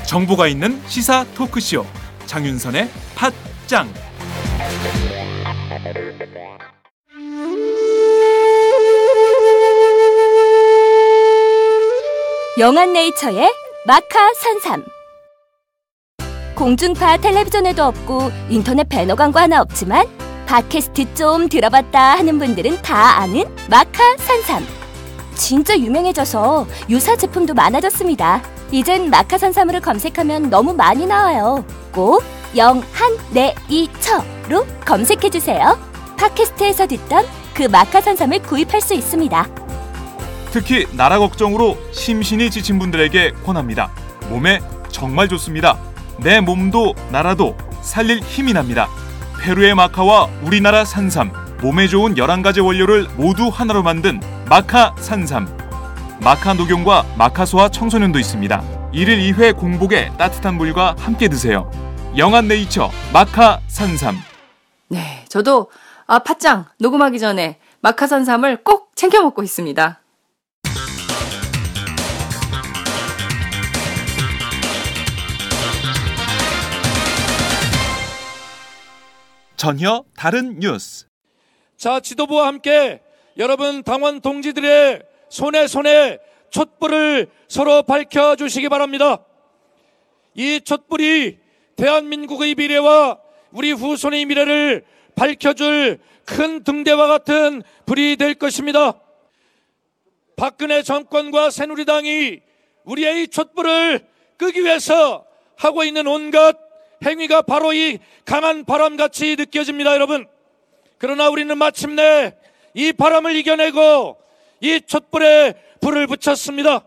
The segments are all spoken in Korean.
정보가 있는 시사 토크쇼 장윤선의 팟짱. 영한네이처의 마카산삼. 공중파 텔레비전에도 없고 인터넷 배너 광고 하나 없지만 팟캐스트 좀 들어봤다 하는 분들은 다 아는 마카산삼. 진짜 유명해져서 유사 제품도 많아졌습니다. 이젠 마카산삼으로 검색하면 너무 많이 나와요. 꼭 영한네이처로 검색해주세요. 팟캐스트에서 듣던 그 마카산삼을 구입할 수 있습니다. 특히 나라 걱정으로 심신이 지친 분들에게 권합니다. 몸에 정말 좋습니다. 내 몸도 나라도 살릴 힘이 납니다. 페루의 마카와 우리나라 산삼, 몸에 좋은 11가지 원료를 모두 하나로 만든 마카산삼. 마카 녹용과 마카소와 청소년도 있습니다. 1일 2회 공복에 따뜻한 물과 함께 드세요. 영한네이처 마카산삼. 네, 저도 팟짱 녹음하기 전에 마카산삼을 꼭 챙겨 먹고 있습니다. 전혀 다른 뉴스. 자, 지도부와 함께 여러분 당원 동지들의 손에 촛불을 서로 밝혀주시기 바랍니다. 이 촛불이 대한민국의 미래와 우리 후손의 미래를 밝혀줄 큰 등대와 같은 불이 될 것입니다. 박근혜 정권과 새누리당이 우리의 이 촛불을 끄기 위해서 하고 있는 온갖 행위가 바로 이 강한 바람같이 느껴집니다, 여러분. 그러나 우리는 마침내 이 바람을 이겨내고 이 촛불에 불을 붙였습니다.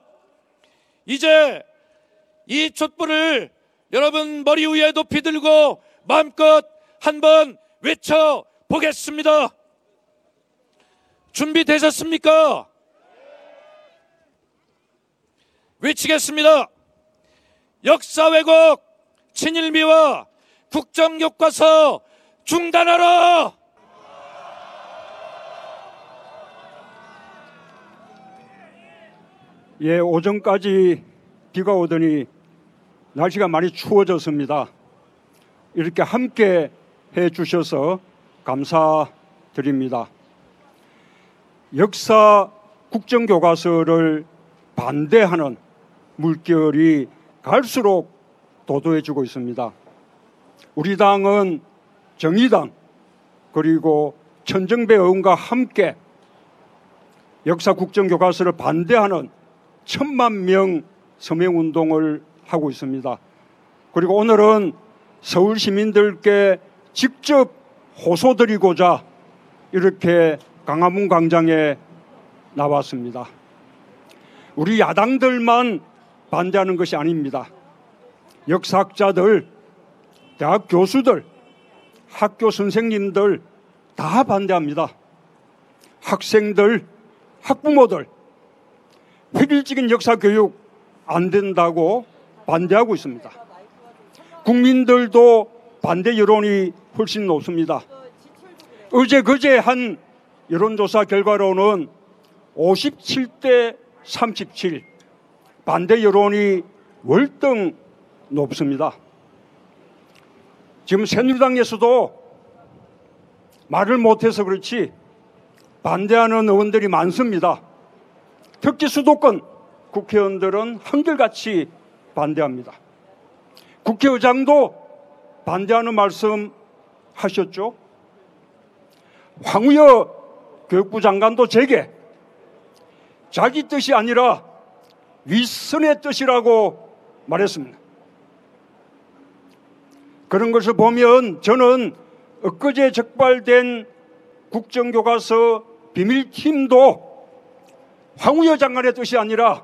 이제 이 촛불을 여러분 머리 위에 높이 들고 마음껏 한번 외쳐보겠습니다. 준비되셨습니까? 외치겠습니다. 역사 왜곡, 친일미와 국정교과서 중단하라! 예, 오전까지 비가 오더니 날씨가 많이 추워졌습니다. 이렇게 함께 해주셔서 감사드립니다. 역사 국정교과서를 반대하는 물결이 갈수록 도도해지고 있습니다. 우리 당은 정의당 그리고 천정배 의원과 함께 역사 국정교과서를 반대하는 10,000명 서명운동을 하고 있습니다. 그리고 오늘은 서울 시민들께 직접 호소드리고자 이렇게 광화문 광장에 나왔습니다. 우리 야당들만 반대하는 것이 아닙니다. 역사학자들, 대학 교수들, 학교 선생님들 다 반대합니다. 학생들, 학부모들 획일적인 역사교육 안 된다고 반대하고 있습니다. 국민들도 반대 여론이 훨씬 높습니다. 어제 그제 한 여론조사 결과로는 57대 37 반대 여론이 월등 높습니다. 지금 새누리당에서도 말을 못해서 그렇지 반대하는 의원들이 많습니다. 특히 수도권 국회의원들은 한결같이 반대합니다. 국회의장도 반대하는 말씀 하셨죠? 황우여 교육부 장관도 제게 자기 뜻이 아니라 윗선의 뜻이라고 말했습니다. 그런 것을 보면 저는 엊그제 적발된 국정교과서 비밀팀도 황우여 장관의 뜻이 아니라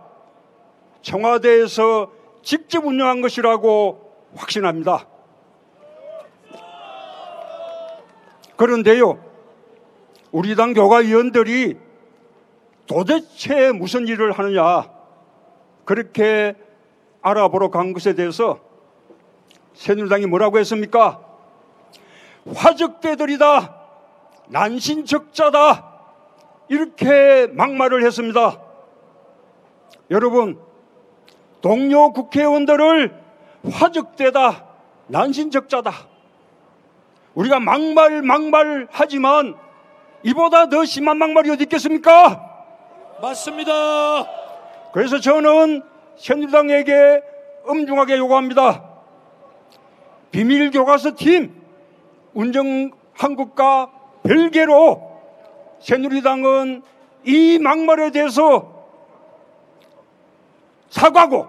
청와대에서 직접 운영한 것이라고 확신합니다. 그런데요, 우리 당 교과위원들이 도대체 무슨 일을 하느냐 그렇게 알아보러 간 것에 대해서 새누리당이 뭐라고 했습니까? 화적대들이다, 난신적자다, 이렇게 막말을 했습니다. 여러분, 동료 국회의원들을 화적대다, 난신적자다, 우리가 막말하지만 이보다 더 심한 막말이 어디 있겠습니까? 맞습니다. 그래서 저는 새누리당에게 엄중하게 요구합니다. 비밀교과서 팀 운정한 것과 별개로 새누리당은 이 막말에 대해서 사과하고,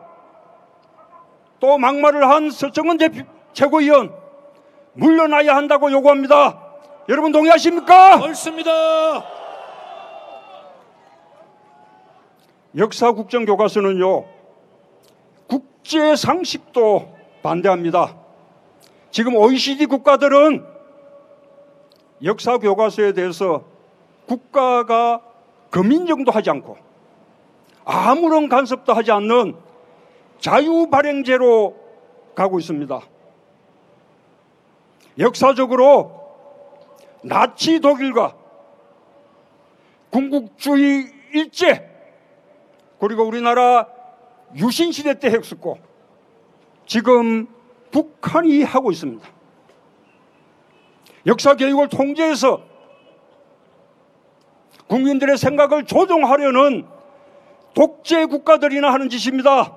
또 막말을 한 서청원 최고위원 물러나야 한다고 요구합니다. 여러분 동의하십니까? 옳습니다. 역사 국정교과서는요, 국제 상식도 반대합니다. 지금 OECD 국가들은 역사 교과서에 대해서 국가가 검인정도 하지 않고 아무런 간섭도 하지 않는 자유발행제로 가고 있습니다. 역사적으로 나치 독일과 군국주의 일제, 그리고 우리나라 유신시대 때 했었고 지금 북한이 하고 있습니다. 역사교육을 통제해서 국민들의 생각을 조종하려는 독재 국가들이나 하는 짓입니다.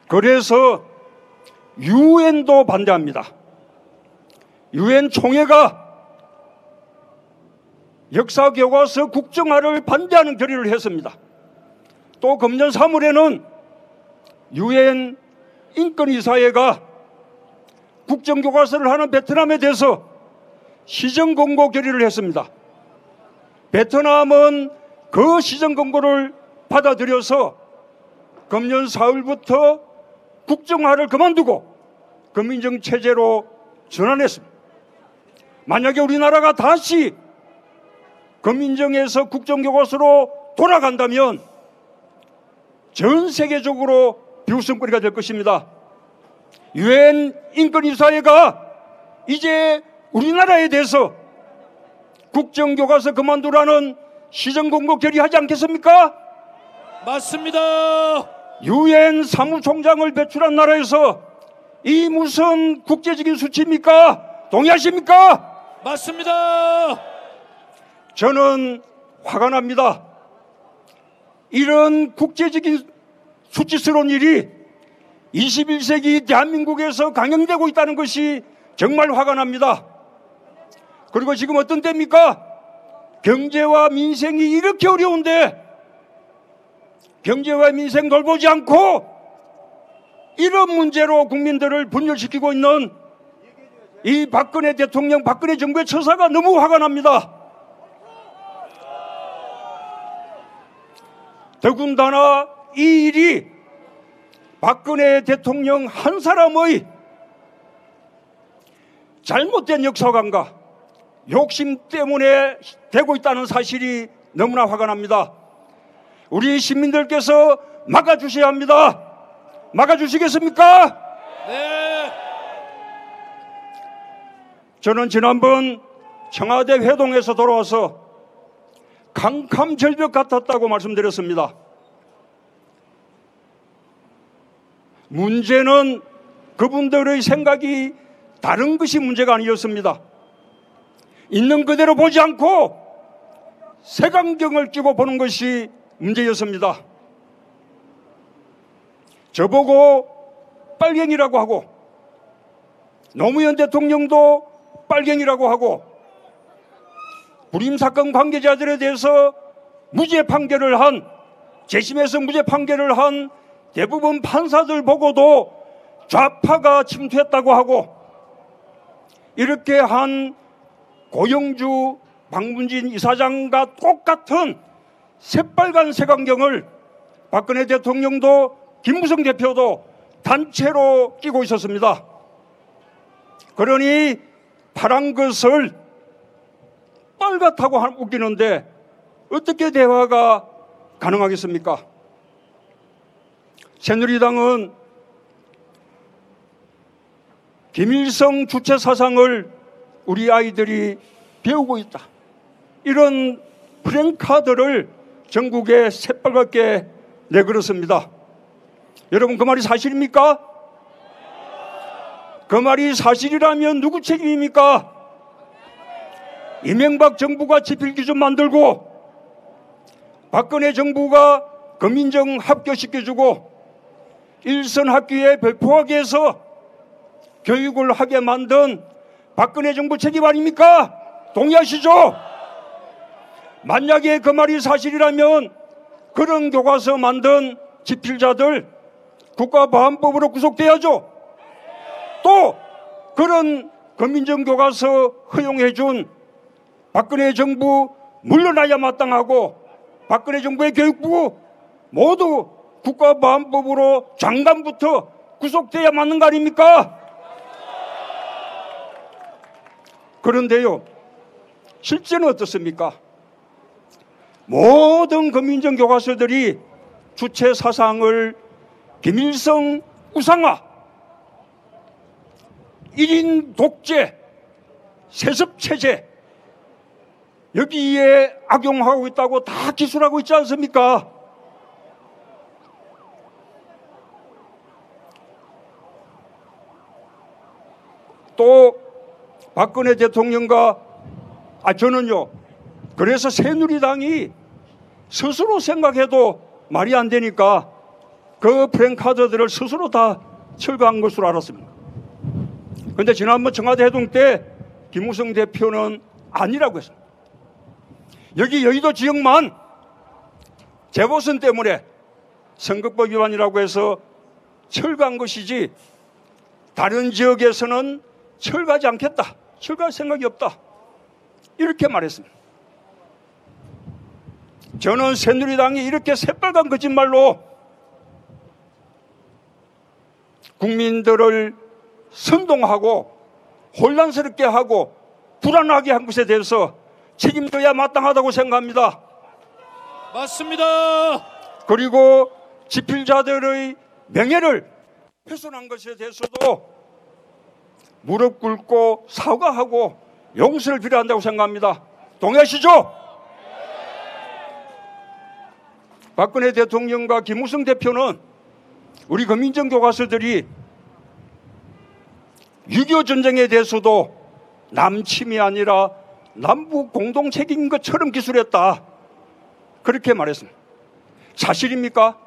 그래서 유엔도 반대합니다. 유엔 총회가 역사교과서 국정화를 반대하는 결의를 했습니다. 또 금년 3월에는 유엔 인권이사회가 국정교과서를 하는 베트남에 대해서 시정권고 결의를 했습니다. 베트남은 그 시정권고를 받아들여서 금년 4월부터 국정화를 그만두고 검인정 체제로 전환했습니다. 만약에 우리나라가 다시 검인정에서 국정교과서로 돌아간다면 전 세계적으로 비웃음거리가 될 것입니다. 유엔 인권이사회가 이제 우리나라에 대해서 국정교과서 그만두라는 시정권고 결의하지 않겠습니까? 맞습니다. 유엔 사무총장을 배출한 나라에서 이 무슨 국제적인 수치입니까? 동의하십니까? 맞습니다. 저는 화가 납니다. 이런 국제적인 수치스러운 일이 21세기 대한민국에서 강행되고 있다는 것이 정말 화가 납니다. 그리고 지금 어떤 때입니까? 경제와 민생이 이렇게 어려운데 경제와 민생 돌보지 않고 이런 문제로 국민들을 분열시키고 있는 이 박근혜 대통령, 박근혜 정부의 처사가 너무 화가 납니다. 더군다나 이 일이 박근혜 대통령 한 사람의 잘못된 역사관과 욕심 때문에 되고 있다는 사실이 너무나 화가 납니다. 우리 시민들께서 막아주셔야 합니다. 막아주시겠습니까? 네. 저는 지난번 청와대 회동에서 돌아와서 강감절벽 같았다고 말씀드렸습니다. 문제는 그분들의 생각이 다른 것이 문제가 아니었습니다. 있는 그대로 보지 않고 색안경을 끼고 보는 것이 문제였습니다. 저보고 빨갱이라고 하고 노무현 대통령도 빨갱이라고 하고 불임사건 관계자들에 대해서 무죄 판결을 한, 재심에서 무죄 판결을 한 대부분 판사들 보고도 좌파가 침투했다고 하고, 이렇게 한 고영주, 박문진 이사장과 똑같은 새빨간 색안경을 박근혜 대통령도 김무성 대표도 단체로 끼고 있었습니다. 그러니 파란 것을 빨갛다고 웃기는데 어떻게 대화가 가능하겠습니까? 새누리당은 김일성 주체 사상을 우리 아이들이 배우고 있다. 이런 프랭카드를 전국에 새빨갛게 내걸었습니다. 여러분, 그 말이 사실입니까? 그 말이 사실이라면 누구 책임입니까? 이명박 정부가 지필기준 만들고 박근혜 정부가 검인정 합격시켜주고 일선 학교에 별포하게 해서 교육을 하게 만든 박근혜 정부 책임 아닙니까? 동의하시죠? 만약에 그 말이 사실이라면 그런 교과서 만든 지필자들 국가보안법으로 구속돼야죠. 또 그런 검인정 교과서 허용해준 박근혜 정부 물러나야 마땅하고 박근혜 정부의 교육부 모두 국가보안법으로 장관부터 구속돼야 맞는 거 아닙니까? 그런데요, 실제는 어떻습니까? 모든 검인정 교과서들이 주체 사상을 김일성 우상화, 1인 독재, 세습체제 여기에 악용하고 있다고 다 기술하고 있지 않습니까? 또 박근혜 대통령과 저는요, 그래서 새누리당이 스스로 생각해도 말이 안 되니까 그 프랭카드들을 스스로 다 철거한 것으로 알았습니다. 그런데 지난번 청와대 회동 때 김무성 대표는 아니라고 했습니다. 여기 여의도 지역만 재보선 때문에 선거법 위반이라고 해서 철거한 것이지 다른 지역에서는 철거하지 않겠다, 철거할 생각이 없다, 이렇게 말했습니다. 저는 새누리당이 이렇게 새빨간 거짓말로 국민들을 선동하고 혼란스럽게 하고 불안하게 한 것에 대해서 책임져야 마땅하다고 생각합니다. 맞습니다. 그리고 지필자들의 명예를 훼손한 것에 대해서도 무릎 꿇고 사과하고 용서를 빌어야 한다고 생각합니다. 동의하시죠? 박근혜 대통령과 김무성 대표는 우리 검인정 교과서들이 6.25 전쟁에 대해서도 남침이 아니라 남북 공동 책임인 것처럼 기술했다, 그렇게 말했습니다. 사실입니까?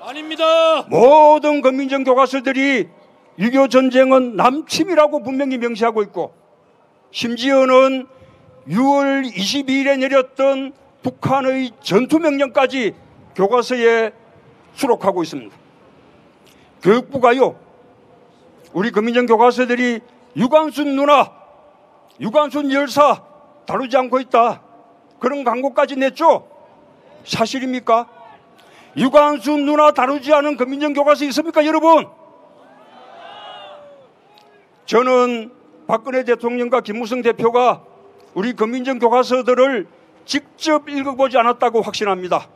아닙니다. 모든 검인정 교과서들이 6.25 전쟁은 남침이라고 분명히 명시하고 있고 심지어는 6월 22일에 내렸던 북한의 전투명령까지 교과서에 수록하고 있습니다. 교육부가요, 우리 검인정 교과서들이 유관순 누나, 유관순 열사 다루지 않고 있다, 그런 광고까지 냈죠? 사실입니까? 유관순 누나 다루지 않은 검인정 교과서 있습니까, 여러분? 저는 박근혜 대통령과 김무성 대표가 우리 검인정 교과서들을 직접 읽어보지 않았다고 확신합니다.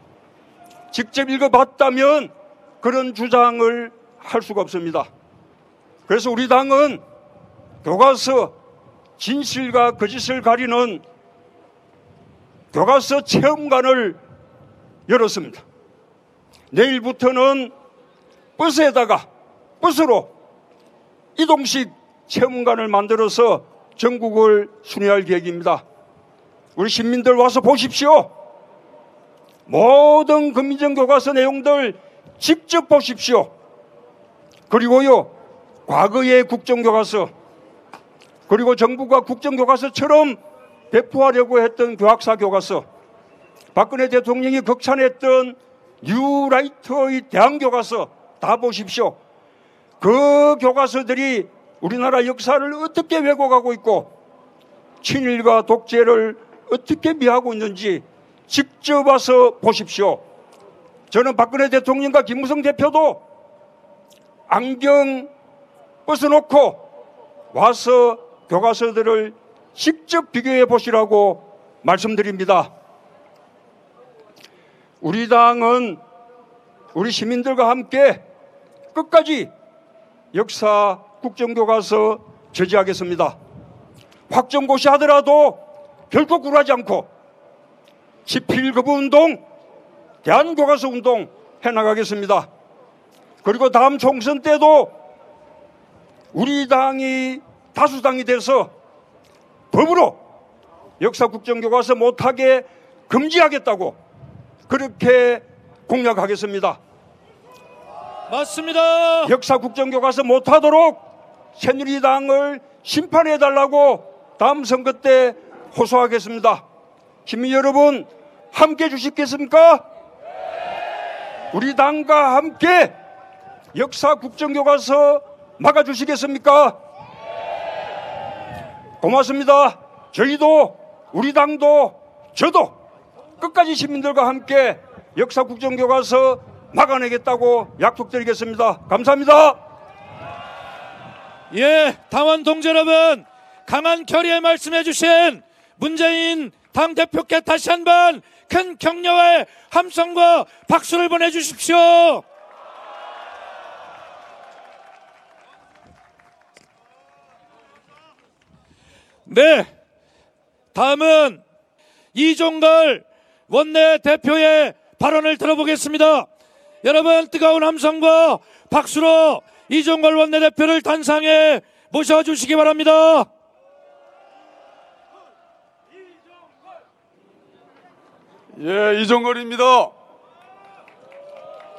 직접 읽어봤다면 그런 주장을 할 수가 없습니다. 그래서 우리 당은 교과서 진실과 거짓을 가리는 교과서 체험관을 열었습니다. 내일부터는 버스로 이동식 체험관을 만들어서 전국을 순회할 계획입니다. 우리 시민들 와서 보십시오. 모든 검인정 교과서 내용들 직접 보십시오. 그리고요, 과거의 국정교과서, 그리고 정부가 국정교과서처럼 배포하려고 했던 교학사 교과서, 박근혜 대통령이 극찬했던 뉴라이터의 대항교과서 다 보십시오. 그 교과서들이 우리나라 역사를 어떻게 왜곡하고 있고 친일과 독재를 어떻게 미하고 있는지 직접 와서 보십시오. 저는 박근혜 대통령과 김무성 대표도 안경 벗어놓고 와서 교과서들을 직접 비교해 보시라고 말씀드립니다. 우리 당은 우리 시민들과 함께 끝까지 역사 국정교과서 저지하겠습니다. 확정고시 하더라도 결코 굴하지 않고 지필거부운동, 대한교과서 운동 해나가겠습니다. 그리고 다음 총선 때도 우리 당이 다수당이 돼서 법으로 역사 국정교과서 못하게 금지하겠다고 그렇게 공약하겠습니다. 맞습니다. 역사 국정교과서 못하도록 새누리당을 심판해달라고 다음 선거 때 호소하겠습니다. 시민 여러분 함께 해주시겠습니까? 우리 당과 함께 역사 국정교과서 막아주시겠습니까? 고맙습니다. 저희도 우리 당도 저도 끝까지 시민들과 함께 역사 국정교과서 막아내겠다고 약속드리겠습니다. 감사합니다. 예, 당원 동지 여러분, 강한 결의에 말씀해 주신 문재인 당대표께 다시 한번 큰 격려의 함성과 박수를 보내주십시오. 네, 다음은 이종걸 원내대표의 발언을 들어보겠습니다. 여러분 뜨거운 함성과 박수로 이종걸 원내대표를 단상에 모셔주시기 바랍니다. 예, 이종걸입니다.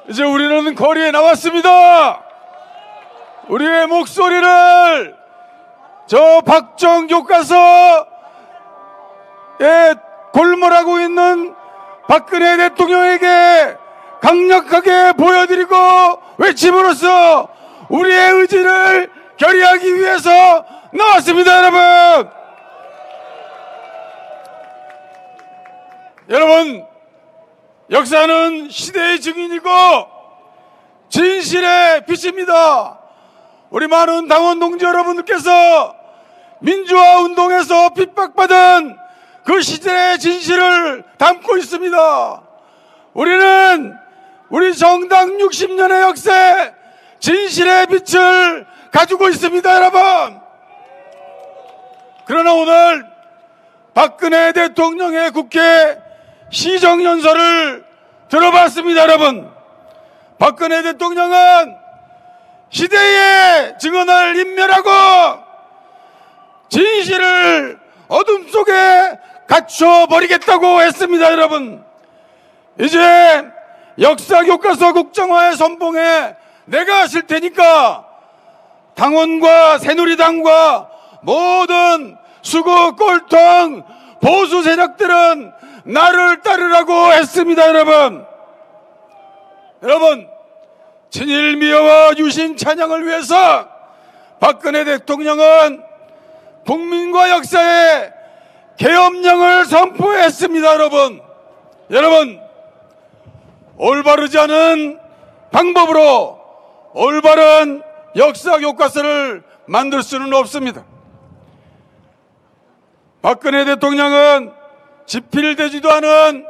이제 우리는 거리에 나왔습니다. 우리의 목소리를 저 박정교과서에 골몰하고 있는 박근혜 대통령에게 강력하게 보여드리고 외침으로써 우리의 의지를 결의하기 위해서 나왔습니다. 여러분, 역사는 시대의 증인이고 진실의 빛입니다. 우리 많은 당원 동지 여러분들께서 민주화 운동에서 핍박받은 그 시대의 진실을 담고 있습니다. 우리는 우리 정당 60년의 역사에 진실의 빛을 가지고 있습니다, 여러분. 그러나 오늘 박근혜 대통령의 국회 시정연설을 들어봤습니다, 여러분. 박근혜 대통령은 시대의 증언을 인멸하고 진실을 어둠 속에 갇혀버리겠다고 했습니다, 여러분. 이제 역사교과서 국정화의 선봉에 내가 설 테니까 당원과 새누리당과 모든 수구 꼴통 보수 세력들은 나를 따르라고 했습니다, 여러분. 여러분, 친일 미화와 유신 찬양을 위해서 박근혜 대통령은 국민과 역사에 계엄령을 선포했습니다, 여러분. 여러분, 올바르지 않은 방법으로 올바른 역사 교과서를 만들 수는 없습니다. 박근혜 대통령은 집필되지도 않은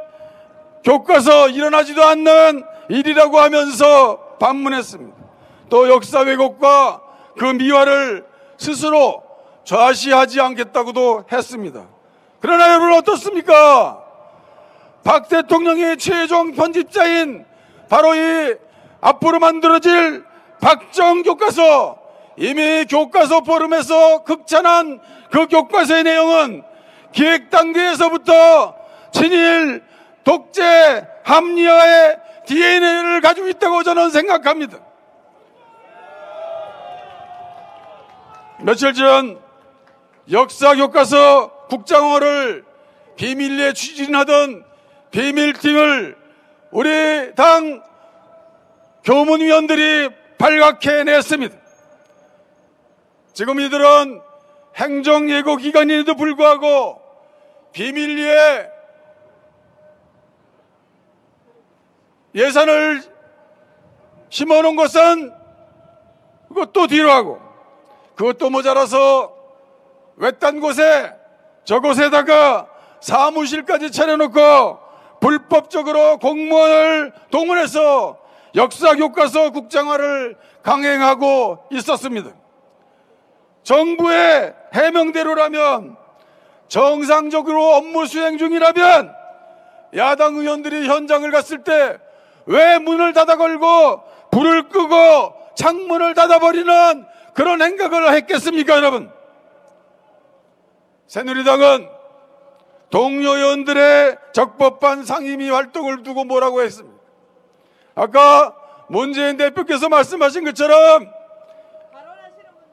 교과서, 일어나지도 않는 일이라고 하면서 반문했습니다. 또 역사 왜곡과 그 미화를 스스로 좌시하지 않겠다고도 했습니다. 그러나 여러분 어떻습니까? 박 대통령의 최종 편집자인 바로 이 앞으로 만들어질 박정교과서, 이미 교과서 포럼에서 극찬한 그 교과서의 내용은 기획 단계에서부터 친일, 독재, 합리화의 DNA를 가지고 있다고 저는 생각합니다. 며칠 전 역사교과서 국정화를 비밀리에 추진하던 비밀팀을 우리 당 교문위원들이 발각해냈습니다. 지금 이들은 행정예고기관인데도 불구하고 비밀리에 예산을 심어놓은 것은 그것도 뒤로 하고, 그것도 모자라서 외딴 곳에 저곳에다가 사무실까지 차려놓고 불법적으로 공무원을 동원해서 역사교과서 국정화를 강행하고 있었습니다. 정부의 해명대로라면, 정상적으로 업무 수행 중이라면 야당 의원들이 현장을 갔을 때 왜 문을 닫아 걸고 불을 끄고 창문을 닫아버리는 그런 행각을 했겠습니까, 여러분? 새누리당은 동료 의원들의 적법한 상임위 활동을 두고 뭐라고 했습니까? 아까 문재인 대표께서 말씀하신 것처럼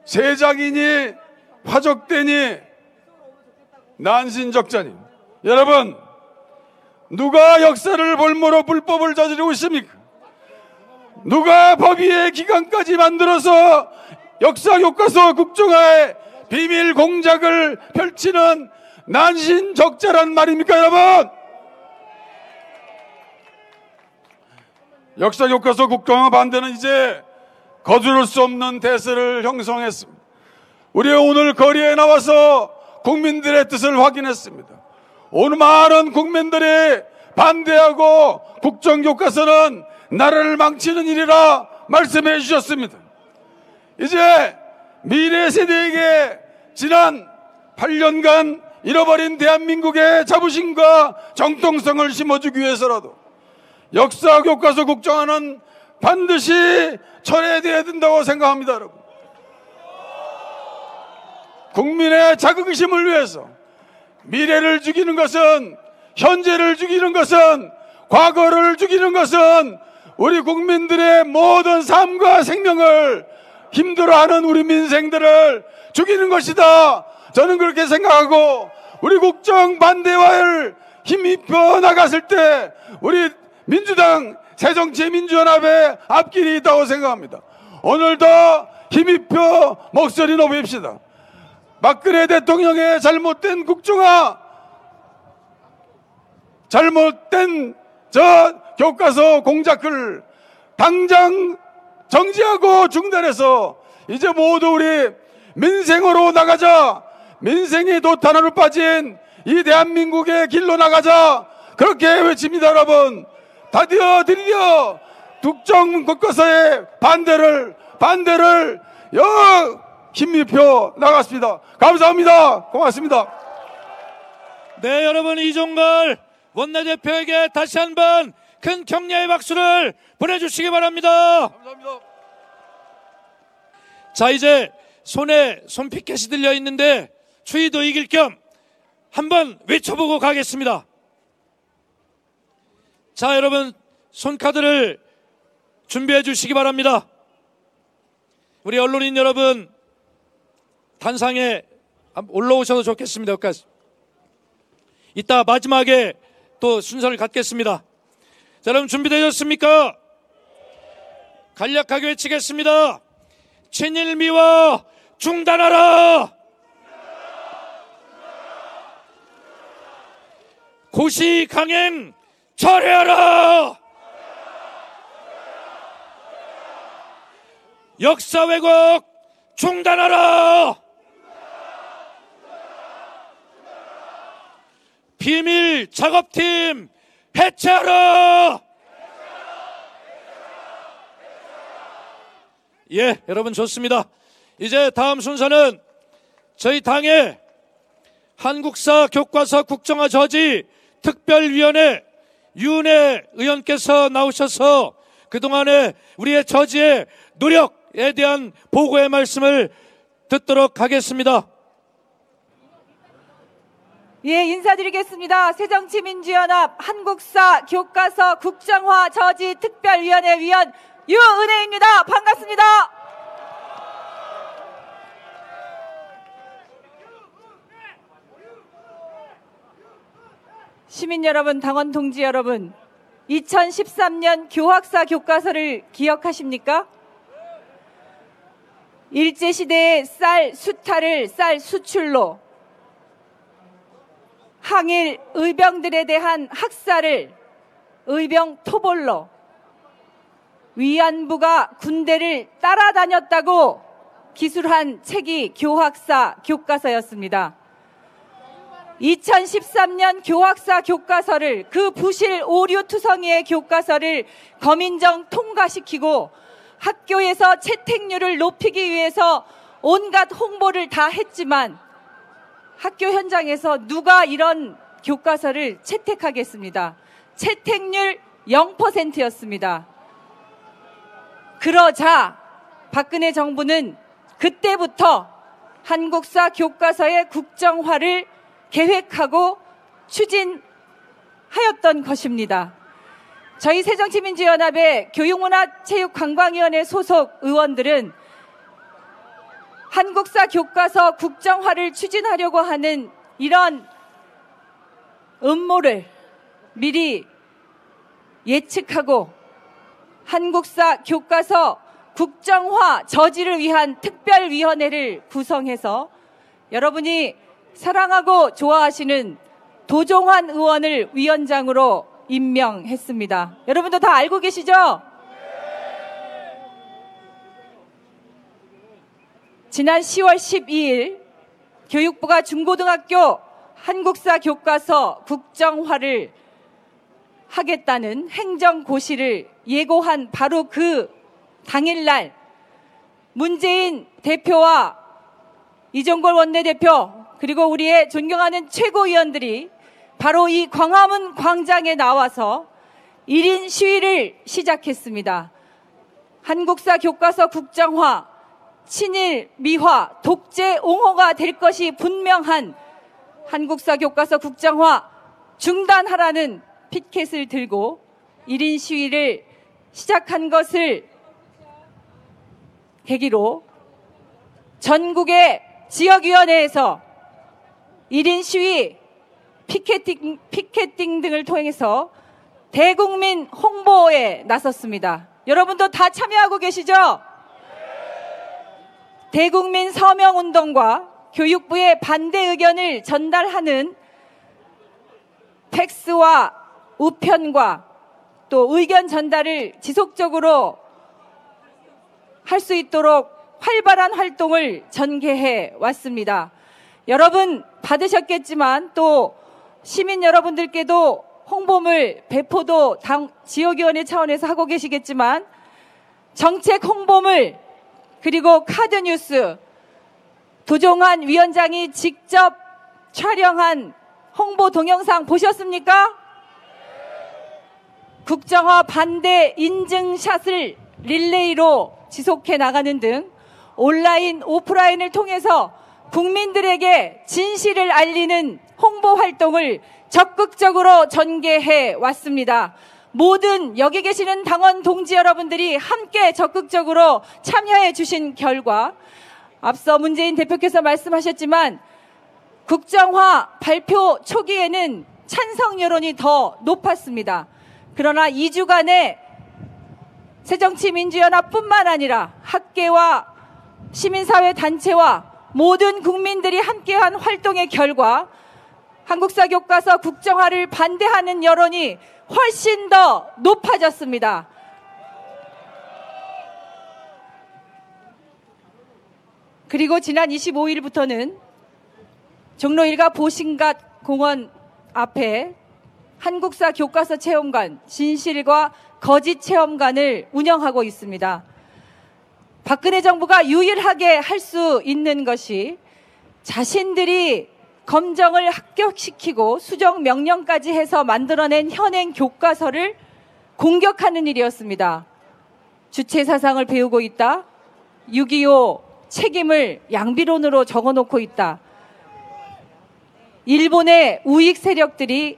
세작이니 화적대니 난신적자니. 여러분, 누가 역사를 볼모로 불법을 저지르고 있습니까? 누가 법위의 기관까지 만들어서 역사교과서 국정화의 비밀 공작을 펼치는 난신적자란 말입니까, 여러분? 역사교과서 국정화 반대는 이제 거두를 수 없는 대세를 형성했습니다. 우리가 오늘 거리에 나와서 국민들의 뜻을 확인했습니다. 오늘 많은 국민들이 반대하고 국정교과서는 나라를 망치는 일이라 말씀해 주셨습니다. 이제 미래 세대에게 지난 8년간 잃어버린 대한민국의 자부심과 정통성을 심어주기 위해서라도 역사교과서 국정화는 반드시 철회되어야 된다고 생각합니다, 여러분. 국민의 자긍심을 위해서 미래를 죽이는 것은, 현재를 죽이는 것은, 과거를 죽이는 것은 우리 국민들의 모든 삶과 생명을 힘들어하는 우리 민생들을 죽이는 것이다. 저는 그렇게 생각하고, 우리 국정 반대와를 힘입혀 나갔을 때 우리 민주당 새정치민주연합의 앞길이 있다고 생각합니다. 오늘도 힘입혀 목소리 높입시다. 박근혜 대통령의 잘못된 국정화, 잘못된 교과서 공작을 당장 정지하고 중단해서 이제 모두 우리 민생으로 나가자, 민생이 도탄으로 빠진 이 대한민국의 길로 나가자, 그렇게 외칩니다. 여러분, 드디어 국정 교과서의 반대를 힘입혀 나갔습니다. 감사합니다. 고맙습니다. 네, 여러분, 이종걸 원내대표에게 다시 한번 큰 격려의 박수를 보내주시기 바랍니다. 감사합니다. 자, 이제 손에 손피켓이 들려 있는데 추위도 이길 겸 한번 외쳐보고 가겠습니다. 자, 여러분, 손카드를 준비해 주시기 바랍니다. 우리 언론인 여러분, 단상에 올라오셔도 좋겠습니다. 여기까지. 이따 마지막에 또 순서를 갖겠습니다. 자, 여러분, 준비되셨습니까? 간략하게 외치겠습니다. 친일미화 중단하라! 고시 강행 철회하라! 역사 왜곡 중단하라! 비밀 작업팀 해체하라! 예, 여러분 좋습니다. 이제 다음 순서는 저희 당의 한국사 교과서 국정화 저지 특별위원회 윤혜 의원께서 나오셔서 그동안의 우리의 저지의 노력에 대한 보고의 말씀을 듣도록 하겠습니다. 예, 인사드리겠습니다. 새정치민주연합 한국사 교과서 국정화 저지 특별위원회 위원 유은혜입니다. 반갑습니다. 시민 여러분, 당원 동지 여러분, 2013년 교학사 교과서를 기억하십니까? 일제시대의 쌀 수탈을 쌀 수출로, 항일 의병들에 대한 학살을 의병 토벌로, 위안부가 군대를 따라다녔다고 기술한 책이 교학사 교과서였습니다. 2013년 교학사 교과서를, 그 부실 오류투성이의 교과서를 검인정 통과시키고 학교에서 채택률을 높이기 위해서 온갖 홍보를 다 했지만 학교 현장에서 누가 이런 교과서를 채택하겠습니다. 채택률 0%였습니다. 그러자 박근혜 정부는 그때부터 한국사 교과서의 국정화를 계획하고 추진하였던 것입니다. 저희 새정치민주연합의 교육문화체육관광위원회 소속 의원들은 한국사 교과서 국정화를 추진하려고 하는 이런 음모를 미리 예측하고 한국사 교과서 국정화 저지를 위한 특별위원회를 구성해서 여러분이 사랑하고 좋아하시는 도종환 의원을 위원장으로 임명했습니다. 여러분도 다 알고 계시죠? 지난 10월 12일 교육부가 중고등학교 한국사 교과서 국정화를 하겠다는 행정고시를 예고한 바로 그 당일날 문재인 대표와 이종걸 원내대표 그리고 우리의 존경하는 최고위원들이 바로 이 광화문 광장에 나와서 1인 시위를 시작했습니다. 한국사 교과서 국정화, 친일, 미화, 독재 옹호가 될 것이 분명한 한국사 교과서 국정화 중단하라는 피켓을 들고 1인 시위를 시작한 것을 계기로 전국의 지역위원회에서 1인 시위, 피켓팅 등을 통해서 대국민 홍보에 나섰습니다. 여러분도 다 참여하고 계시죠? 대국민 서명운동과 교육부의 반대 의견을 전달하는 팩스와 우편과 또 의견 전달을 지속적으로 할 수 있도록 활발한 활동을 전개해 왔습니다. 여러분 받으셨겠지만 또 시민 여러분들께도 홍보물 배포도 지역위원회 차원에서 하고 계시겠지만 정책 홍보물 그리고 카드뉴스 도종환 위원장이 직접 촬영한 홍보 동영상 보셨습니까? 국정화 반대 인증샷을 릴레이로 지속해 나가는 등 온라인, 오프라인을 통해서 국민들에게 진실을 알리는 홍보 활동을 적극적으로 전개해 왔습니다. 모든 여기 계시는 당원 동지 여러분들이 함께 적극적으로 참여해 주신 결과 앞서 문재인 대표께서 말씀하셨지만 국정화 발표 초기에는 찬성 여론이 더 높았습니다. 그러나 2주간의 새정치민주연합뿐만 아니라 학계와 시민사회 단체와 모든 국민들이 함께한 활동의 결과 한국사 교과서 국정화를 반대하는 여론이 훨씬 더 높아졌습니다. 그리고 지난 25일부터는 종로 1가 보신갓 공원 앞에 한국사 교과서 체험관, 진실과 거짓 체험관을 운영하고 있습니다. 박근혜 정부가 유일하게 할 수 있는 것이 자신들이 검정을 합격시키고 수정 명령까지 해서 만들어낸 현행 교과서를 공격하는 일이었습니다. 주체 사상을 배우고 있다. 6.25 책임을 양비론으로 적어놓고 있다. 일본의 우익 세력들이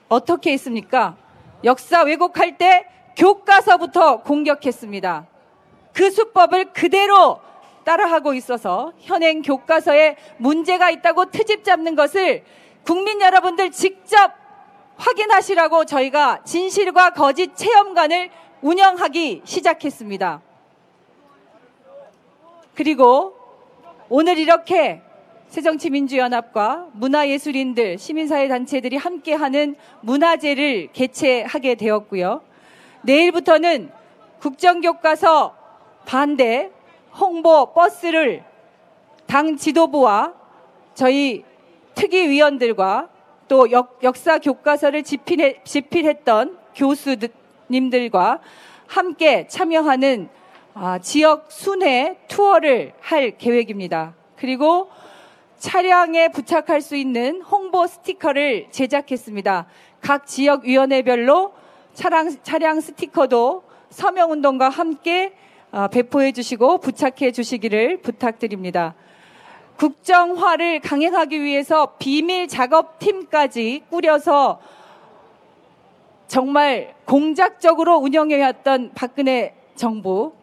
어떻게 했습니까? 역사 왜곡할 때 교과서부터 공격했습니다. 그 수법을 그대로 따라하고 있어서 현행 교과서에 문제가 있다고 트집 잡는 것을 국민 여러분들 직접 확인하시라고 저희가 진실과 거짓 체험관을 운영하기 시작했습니다. 그리고 오늘 이렇게 새정치민주연합과 문화예술인들, 시민사회 단체들이 함께하는 문화제를 개최하게 되었고요. 내일부터는 국정교과서 반대 홍보 버스를 당 지도부와 저희 특위위원들과 또 역사 교과서를 집필했던 교수님들과 함께 참여하는 지역 순회 투어를 할 계획입니다. 그리고 차량에 부착할 수 있는 홍보 스티커를 제작했습니다. 각 지역위원회별로 차량 스티커도 서명운동과 함께 배포해 주시고 부착해 주시기를 부탁드립니다. 국정화를 강행하기 위해서 비밀 작업팀까지 꾸려서 정말 공작적으로 운영해왔던 박근혜 정부,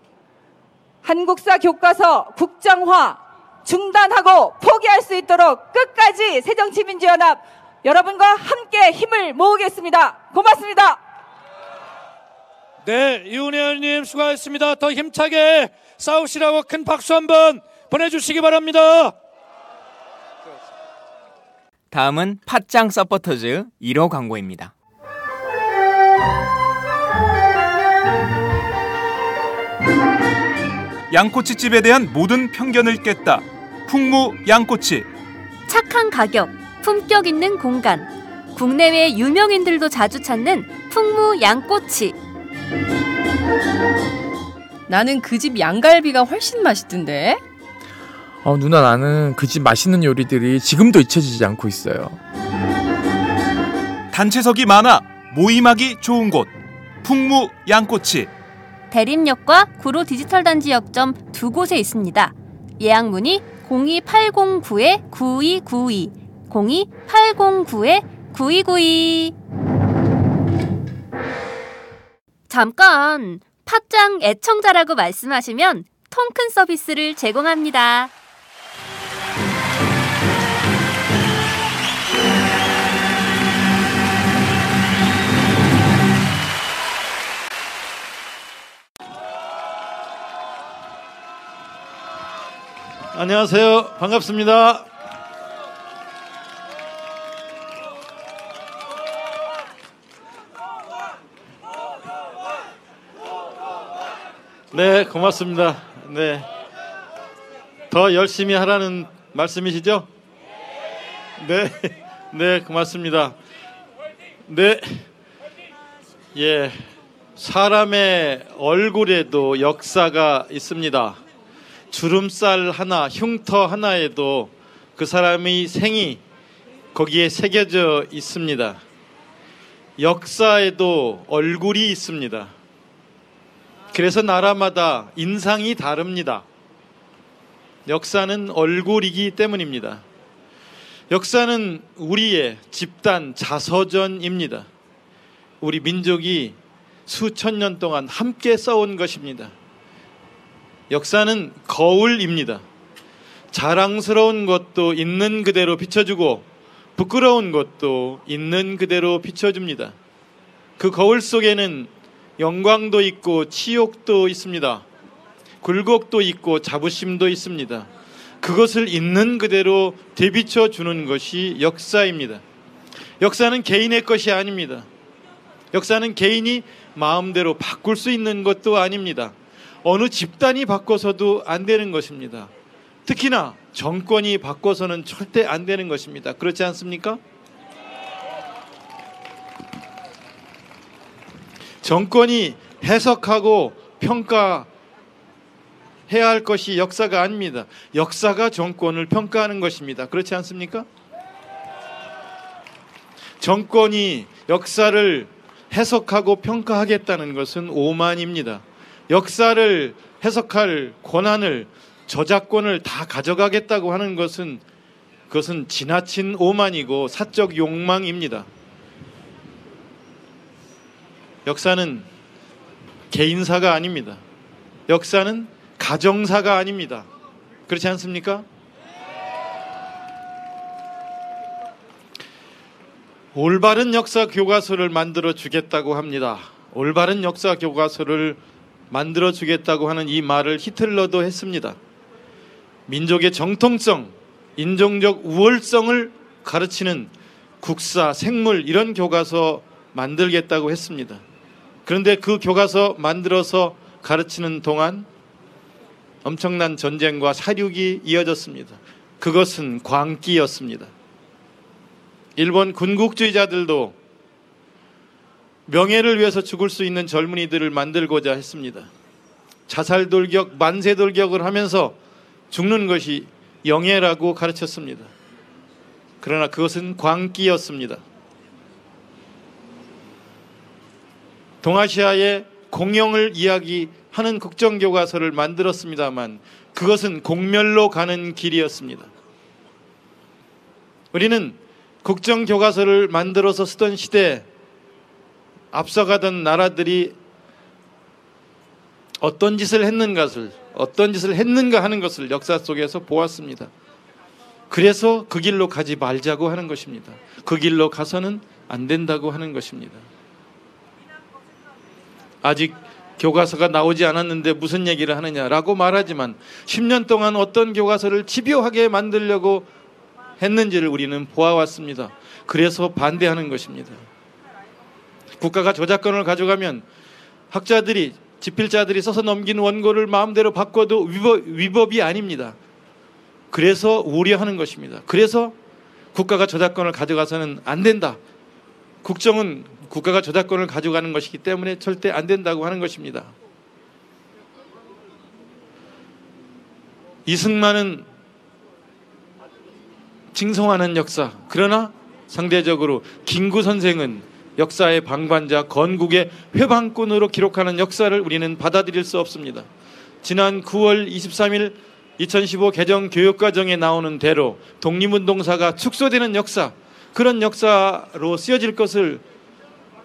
한국사 교과서 국정화 중단하고 포기할 수 있도록 끝까지 새정치민주연합 여러분과 함께 힘을 모으겠습니다. 고맙습니다. 네, 이훈혜 의원님 수고하셨습니다. 더 힘차게 싸우시라고 큰 박수 한번 보내주시기 바랍니다. 다음은 팥짱 서포터즈 1호 광고입니다. 양꼬치집에 대한 모든 편견을 깼다. 풍무 양꼬치. 착한 가격, 품격 있는 공간. 국내외 유명인들도 자주 찾는 풍무 양꼬치. 나는 그 집 양갈비가 훨씬 맛있던데. 누나, 나는 그 집 맛있는 요리들이 지금도 잊혀지지 않고 있어요. 단체석이 많아 모임하기 좋은 곳. 풍무 양꼬치. 대림역과 구로 디지털 단지 역점 두 곳에 있습니다. 예약 문의 02809-9292, 02809-9292. 잠깐, 팥짱 애청자라고 말씀하시면 통큰 서비스를 제공합니다. 안녕하세요. 반갑습니다. 네, 고맙습니다. 네, 더 열심히 하라는 말씀이시죠? 네, 네, 고맙습니다. 네, 예, 사람의 얼굴에도 역사가 있습니다. 주름살 하나, 흉터 하나에도 그 사람의 생이 거기에 새겨져 있습니다. 역사에도 얼굴이 있습니다. 그래서 나라마다 인상이 다릅니다. 역사는 얼굴이기 때문입니다. 역사는 우리의 집단 자서전입니다. 우리 민족이 수천 년 동안 함께 싸운 것입니다. 역사는 거울입니다. 자랑스러운 것도 있는 그대로 비춰주고 부끄러운 것도 있는 그대로 비춰줍니다. 그 거울 속에는 영광도 있고 치욕도 있습니다. 굴곡도 있고 자부심도 있습니다. 그것을 있는 그대로 되비춰 주는 것이 역사입니다. 역사는 개인의 것이 아닙니다. 역사는 개인이 마음대로 바꿀 수 있는 것도 아닙니다. 어느 집단이 바꿔서도 안 되는 것입니다. 특히나 정권이 바꿔서는 절대 안 되는 것입니다. 그렇지 않습니까? 정권이 해석하고 평가해야 할 것이 역사가 아닙니다. 역사가 정권을 평가하는 것입니다. 그렇지 않습니까? 정권이 역사를 해석하고 평가하겠다는 것은 오만입니다. 역사를 해석할 권한을, 저작권을 다 가져가겠다고 하는 것은 그것은 지나친 오만이고 사적 욕망입니다. 역사는 개인사가 아닙니다. 역사는 가정사가 아닙니다. 그렇지 않습니까? 올바른 역사 교과서를 만들어 주겠다고 합니다. 올바른 역사 교과서를 만들어 주겠다고 하는 이 말을 히틀러도 했습니다. 민족의 정통성, 인종적 우월성을 가르치는 국사, 생물 이런 교과서 만들겠다고 했습니다. 그런데 그 교과서 만들어서 가르치는 동안 엄청난 전쟁과 사륙이 이어졌습니다. 그것은 광기였습니다. 일본 군국주의자들도 명예를 위해서 죽을 수 있는 젊은이들을 만들고자 했습니다. 자살돌격, 만세돌격을 하면서 죽는 것이 영예라고 가르쳤습니다. 그러나 그것은 광기였습니다. 동아시아의 공영을 이야기하는 국정교과서를 만들었습니다만 그것은 공멸로 가는 길이었습니다. 우리는 국정교과서를 만들어서 쓰던 시대에 앞서가던 나라들이 어떤 짓을 했는가 하는 것을 역사 속에서 보았습니다. 그래서 그 길로 가지 말자고 하는 것입니다. 그 길로 가서는 안 된다고 하는 것입니다. 아직 교과서가 나오지 않았는데 무슨 얘기를 하느냐라고 말하지만 10년 동안 어떤 교과서를 집요하게 만들려고 했는지를 우리는 보아왔습니다. 그래서 반대하는 것입니다. 국가가 저작권을 가져가면 학자들이, 집필자들이 써서 넘긴 원고를 마음대로 바꿔도 위법이 아닙니다. 그래서 우려하는 것입니다. 그래서 국가가 저작권을 가져가서는 안 된다. 국정은 국가가 저작권을 가져가는 것이기 때문에 절대 안 된다고 하는 것입니다. 이승만은 징송하는 역사, 그러나 상대적으로 김구 선생은 역사의 방관자, 건국의 회방꾼으로 기록하는 역사를 우리는 받아들일 수 없습니다. 지난 9월 23일 2015 개정 교육과정에 나오는 대로 독립운동사가 축소되는 역사, 그런 역사로 쓰여질 것을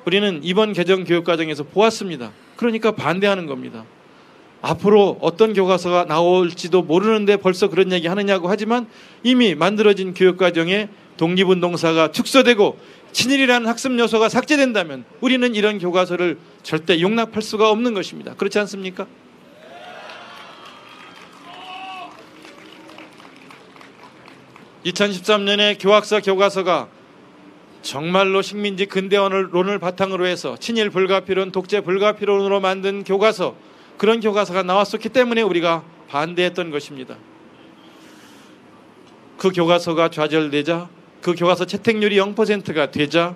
우리는 이번 개정 교육과정에서 보았습니다. 그러니까 반대하는 겁니다. 앞으로 어떤 교과서가 나올지도 모르는데 벌써 그런 얘기 하느냐고 하지만 이미 만들어진 교육과정에 독립운동사가 축소되고 친일이라는 학습 요소가 삭제된다면 우리는 이런 교과서를 절대 용납할 수가 없는 것입니다. 그렇지 않습니까? (2013년에) 교학사 교과서가 정말로 식민지 근대화론을 바탕으로 해서 친일 불가피론, 독재 불가피론으로 만든 교과서, 그런 교과서가 나왔었기 때문에 우리가 반대했던 것입니다. 그 교과서가 좌절되자, 그 교과서 채택률이 0%가 되자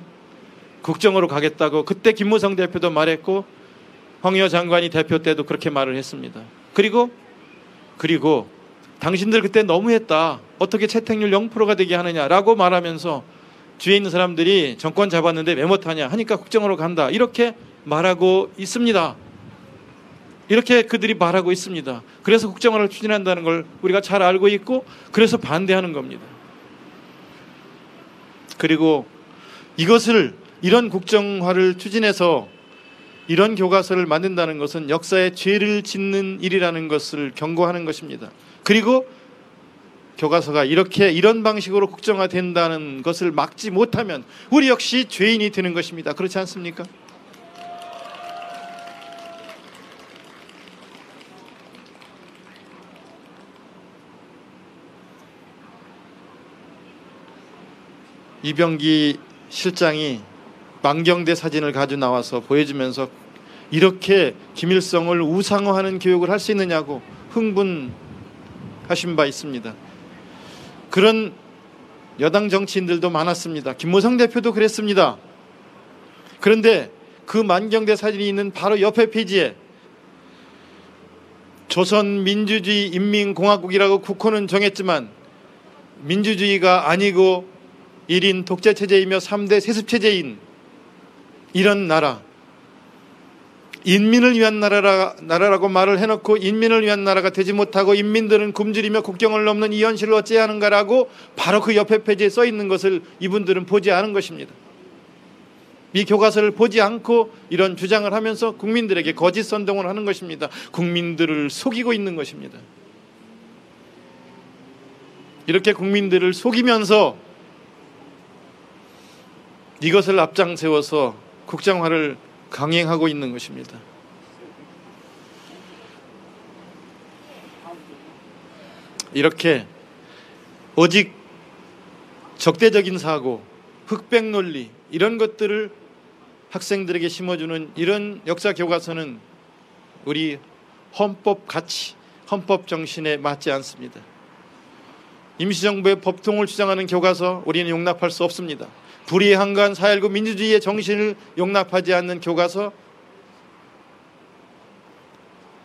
국정으로 가겠다고 그때 김무성 대표도 말했고 황의호 장관이 대표 때도 그렇게 말을 했습니다. 그리고 당신들 그때 너무했다. 어떻게 채택률 0%가 되게 하느냐라고 말하면서 뒤에 있는 사람들이 정권 잡았는데 왜 못하냐 하니까 국정으로 간다. 이렇게 말하고 있습니다. 이렇게 그들이 말하고 있습니다. 그래서 국정화를 추진한다는 걸 우리가 잘 알고 있고 그래서 반대하는 겁니다. 그리고 이런 국정화를 추진해서 이런 교과서를 만든다는 것은 역사에 죄를 짓는 일이라는 것을 경고하는 것입니다. 그리고 교과서가 이런 방식으로 국정화된다는 것을 막지 못하면 우리 역시 죄인이 되는 것입니다. 그렇지 않습니까? 이병기 실장이 만경대 사진을 가지고 나와서 보여주면서 이렇게 김일성을 우상화하는 교육을 할 수 있느냐고 흥분하신 바 있습니다. 그런 여당 정치인들도 많았습니다. 김무성 대표도 그랬습니다. 그런데 그 만경대 사진이 있는 바로 옆에 페이지에 조선민주주의 인민공화국이라고 국호는 정했지만 민주주의가 아니고 1인 독재체제이며 3대 세습체제인 이런 나라, 인민을 위한 나라라고 말을 해놓고 인민을 위한 나라가 되지 못하고 인민들은 굶주리며 국경을 넘는 이 현실을 어찌해야 하는가라고 바로 그 옆에 페이지에 써 있는 것을 이분들은 보지 않은 것입니다. 이 교과서를 보지 않고 이런 주장을 하면서 국민들에게 거짓 선동을 하는 것입니다. 국민들을 속이고 있는 것입니다. 이렇게 국민들을 속이면서 이것을 앞장세워서 국정화를 강행하고 있는 것입니다. 이렇게 오직 적대적인 사고, 흑백 논리 이런 것들을 학생들에게 심어주는 이런 역사 교과서는 우리 헌법 가치, 헌법 정신에 맞지 않습니다. 임시정부의 법통을 주장하는 교과서 우리는 용납할 수 없습니다. 불의한간 4.19 민주주의의 정신을 용납하지 않는 교과서,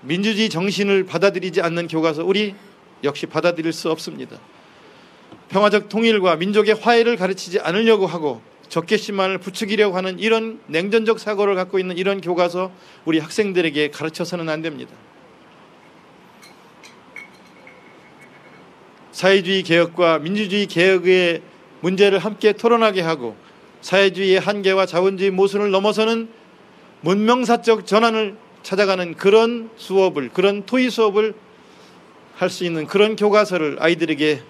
민주주의 정신을 받아들이지 않는 교과서 우리 역시 받아들일 수 없습니다. 평화적 통일과 민족의 화해를 가르치지 않으려고 하고 적개심만을 부추기려고 하는 이런 냉전적 사고를 갖고 있는 이런 교과서 우리 학생들에게 가르쳐서는 안 됩니다. 사회주의 개혁과 민주주의 개혁의 문제를 함께 토론하게 하고 사회주의의 한계와 자본주의 모순을 넘어서는 문명사적 전환을 찾아가는 그런 수업을, 그런 토의 수업을 할 수 있는 그런 교과서를 아이들에게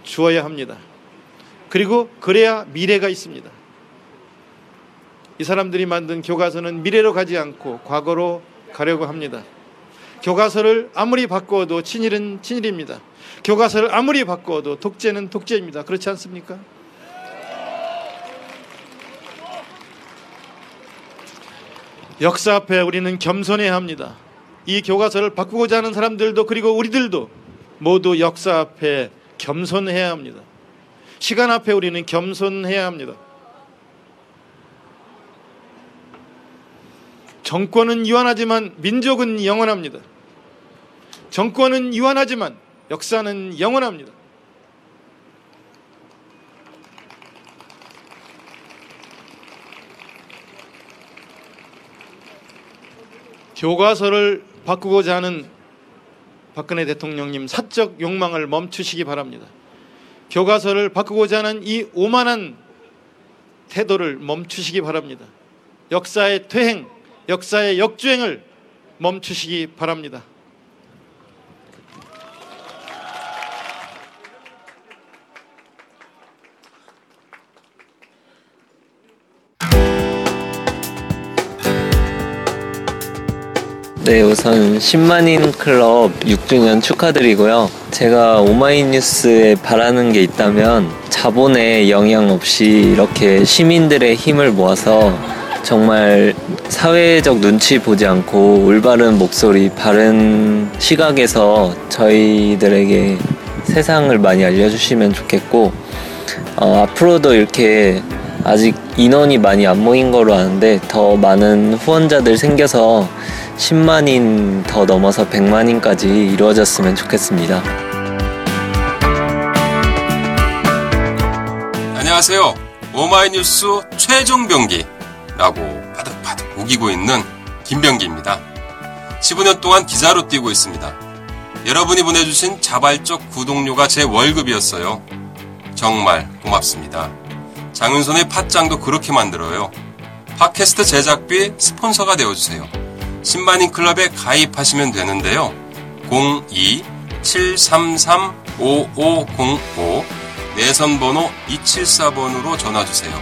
주어야 합니다. 그리고 그래야 미래가 있습니다. 이 사람들이 만든 교과서는 미래로 가지 않고 과거로 가려고 합니다. 교과서를 아무리 바꿔도 친일은 친일입니다. 교과서를 아무리 바꿔도 독재는 독재입니다. 그렇지 않습니까? 역사 앞에 우리는 겸손해야 합니다. 이 교과서를 바꾸고자 하는 사람들도 그리고 우리들도 모두 역사 앞에 겸손해야 합니다. 시간 앞에 우리는 겸손해야 합니다. 정권은 유한하지만 민족은 영원합니다. 정권은 유한하지만 역사는 영원합니다. 교과서를 바꾸고자 하는 박근혜 대통령님 사적 욕망을 멈추시기 바랍니다. 교과서를 바꾸고자 하는 이 오만한 태도를 멈추시기 바랍니다. 역사의 퇴행, 역사의 역주행을 멈추시기 바랍니다. 네, 우선 10만인 클럽 6주년 축하드리고요. 제가 오마이뉴스에 바라는 게 있다면 자본의 영향 없이 이렇게 시민들의 힘을 모아서 정말 사회적 눈치 보지 않고 올바른 목소리, 바른 시각에서 저희들에게 세상을 많이 알려주시면 좋겠고, 앞으로도 이렇게 아직 인원이 많이 안 모인 거로 아는데 더 많은 후원자들 생겨서 10만인 더 넘어서 100만인까지 이루어졌으면 좋겠습니다. 안녕하세요. 오마이뉴스 최종 병기라고 바득바득 우기고 있는 김병기입니다. 15년 동안 기자로 뛰고 있습니다. 여러분이 보내주신 자발적 구독료가 제 월급이었어요. 정말 고맙습니다. 장윤선의 팟짱도 그렇게 만들어요. 팟캐스트 제작비 스폰서가 되어주세요. 10만인 클럽에 가입하시면 되는데요. 02-733-5505 내선번호 274번으로 전화주세요.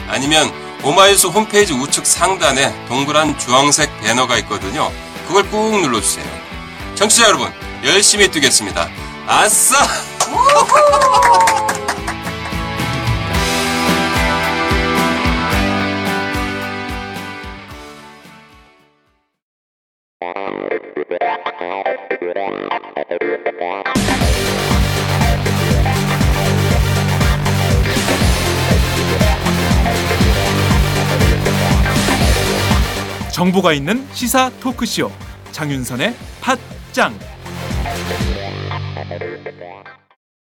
아니면 오마이뉴스 홈페이지 우측 상단에 동그란 주황색 배너가 있거든요. 그걸 꾹 눌러주세요. 청취자 여러분, 열심히 뛰겠습니다. 아싸! 정보가 있는 시사 토크쇼 장윤선의 팟짱.